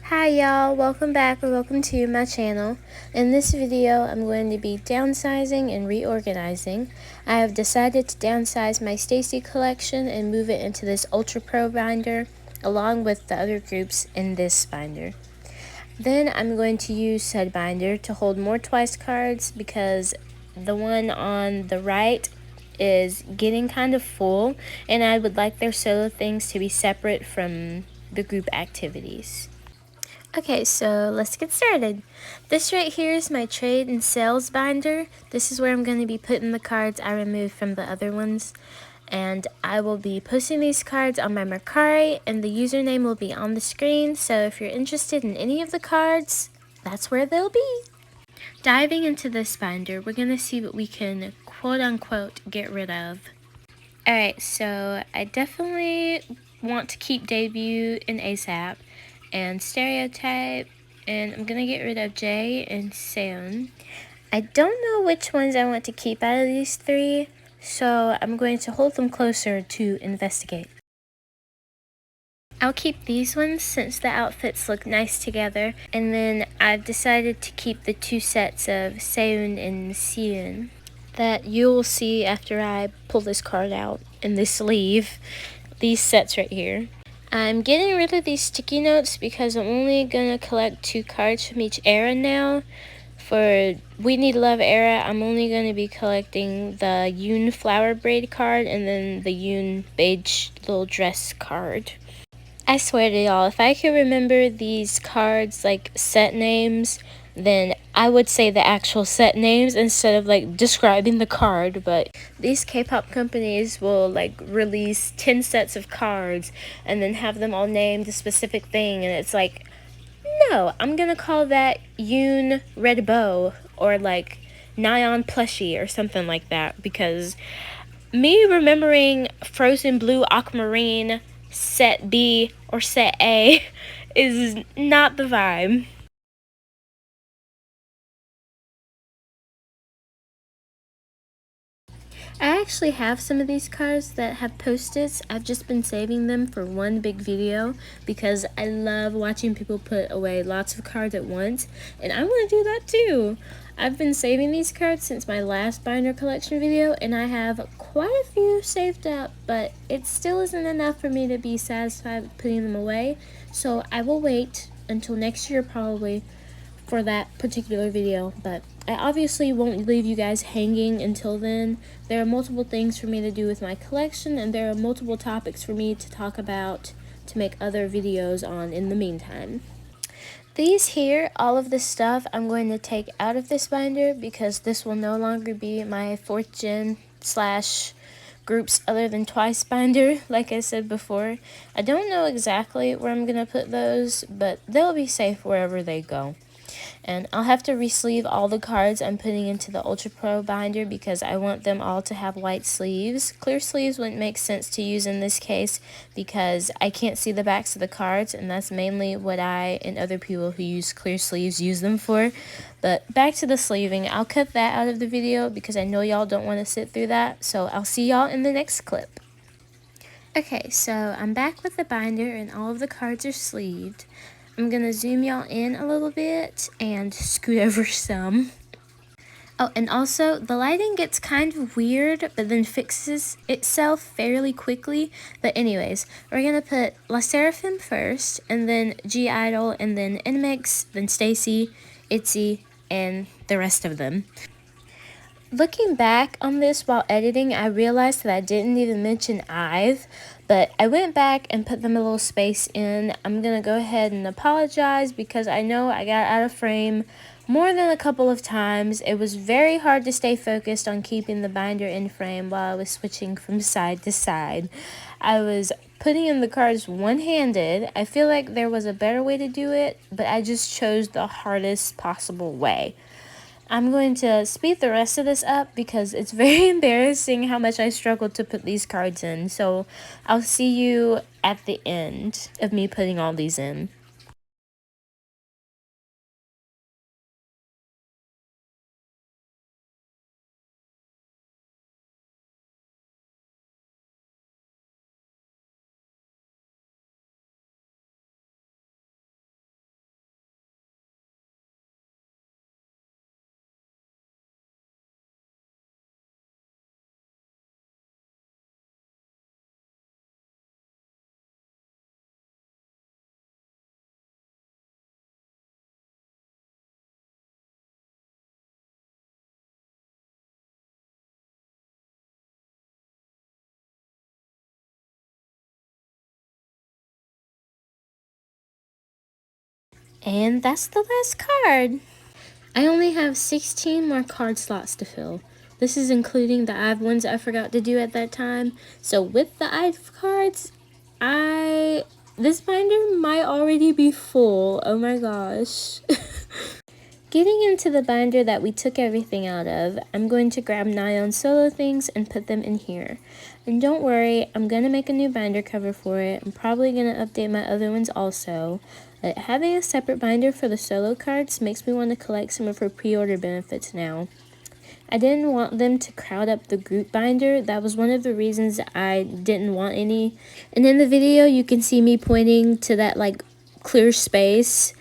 Hi y'all, welcome back or welcome to my channel. In this video, I'm going to be downsizing and reorganizing. I have decided to downsize my Stacy collection and move it into this Ultra Pro binder along with the other groups in this binder. Then I'm going to use said binder to hold more twice cards because the one on the right is getting kind of full and I would like their solo things to be separate from the group activities. Okay, so let's get started. This right here is my trade and sales binder. This is where I'm going to be putting the cards I removed from the other ones. And I will be posting these cards on my Mercari, and the username will be on the screen. So if you're interested in any of the cards, that's where they'll be. Diving into this binder, we're going to see what we can quote-unquote get rid of. Alright, so I definitely want to keep Debut and ASAP and Stereotype, and I'm gonna get rid of Jay and Seon. I don't know which ones I want to keep out of these three, so I'm going to hold them closer to investigate. I'll keep these ones since the outfits look nice together, and then I've decided to keep the two sets of Seon and Seon that you'll see after I pull this card out in the sleeve. These sets right here. I'm getting rid of these sticky notes because I'm only gonna collect 2 cards from each era now. For We Need Love era, I'm only gonna be collecting the Yoon flower braid card and then the Yoon beige little dress card. I swear to y'all, if I could remember these cards like set names, then I would say the actual set names instead of like describing the card. But these K-pop companies will like release 10 sets of cards and then have them all named a specific thing, and it's like, no, I'm gonna call that Yoon Red Bow or like Nyan Plushie or something like that, because me remembering Frozen Blue Aquamarine set B or set A is not the vibe. I actually have some of these cards that have post-its. I've just been saving them for one big video because I love watching people put away lots of cards at once, and I want to do that too. I've been saving these cards since my last binder collection video, and I have quite a few saved up, but it still isn't enough for me to be satisfied with putting them away, so I will wait until next year probably for that particular video, but I obviously won't leave you guys hanging until then. There are multiple things for me to do with my collection, and there are multiple topics for me to talk about to make other videos on in the meantime. These here, all of this stuff, I'm going to take out of this binder because this will no longer be my 4th gen / groups other than twice binder, like I said before. I don't know exactly where I'm going to put those, but they'll be safe wherever they go. And I'll have to re-sleeve all the cards I'm putting into the Ultra Pro binder because I want them all to have white sleeves. Clear sleeves wouldn't make sense to use in this case because I can't see the backs of the cards, and that's mainly what I and other people who use clear sleeves use them for. But back to the sleeving, I'll cut that out of the video because I know y'all don't want to sit through that, so I'll see y'all in the next clip. Okay, so I'm back with the binder and all of the cards are sleeved. I'm going to zoom y'all in a little bit and scoot over some. Oh, and also, the lighting gets kind of weird, but then fixes itself fairly quickly. But anyways, we're going to put La Seraphim first, and then G-Idol, and then NMIX, then Stacy, ITZY, and the rest of them. Looking back on this while editing, I realized that I didn't even mention IVE, but I went back and put them a little space in. I'm going to go ahead and apologize because I know I got out of frame more than a couple of times. It was very hard to stay focused on keeping the binder in frame while I was switching from side to side. I was putting in the cards one-handed. I feel like there was a better way to do it, but I just chose the hardest possible way. I'm going to speed the rest of this up because it's very embarrassing how much I struggled to put these cards in. So I'll see you at the end of me putting all these in. And that's the last card. I only have 16 more card slots to fill. This is including the IVE ones I forgot to do at that time. So with the IVE cards, this binder might already be full. Oh my gosh. Getting into the binder that we took everything out of, I'm going to grab Nyan solo things and put them in here. And don't worry, I'm going to make a new binder cover for it. I'm probably going to update my other ones also. But having a separate binder for the solo cards makes me want to collect some of her pre-order benefits now. I didn't want them to crowd up the group binder. That was one of the reasons I didn't want any. And in the video, you can see me pointing to that like clear space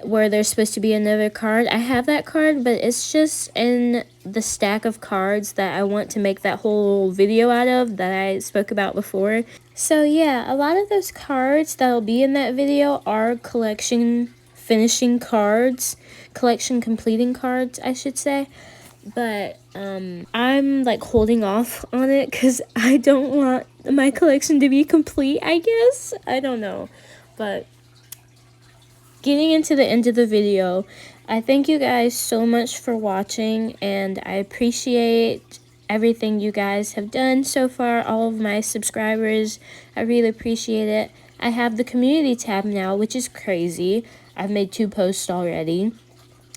where there's supposed to be another card. I have that card, but it's just in the stack of cards that I want to make that whole video out of that I spoke about before. So yeah, a lot of those cards that'll be in that video are collection finishing cards, collection completing cards, I should say. But I'm like holding off on it because I don't want my collection to be complete, I guess. I don't know. But getting into the end of the video, I thank you guys so much for watching, and I appreciate everything you guys have done so far, all of my subscribers. I really appreciate it. I have the community tab now, which is crazy. I've made 2 posts already,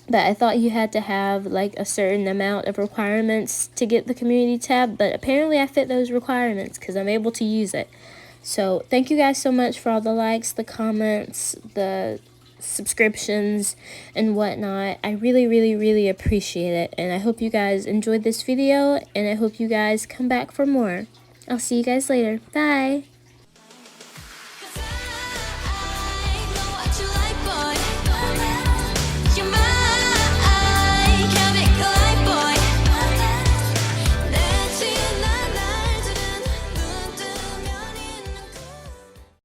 but I thought you had to have like a certain amount of requirements to get the community tab, but apparently I fit those requirements because I'm able to use it. So thank you guys so much for all the likes, the comments, the subscriptions and whatnot. I really appreciate it, and I hope you guys enjoyed this video, and I hope you guys come back for more. I'll see you guys later. Bye.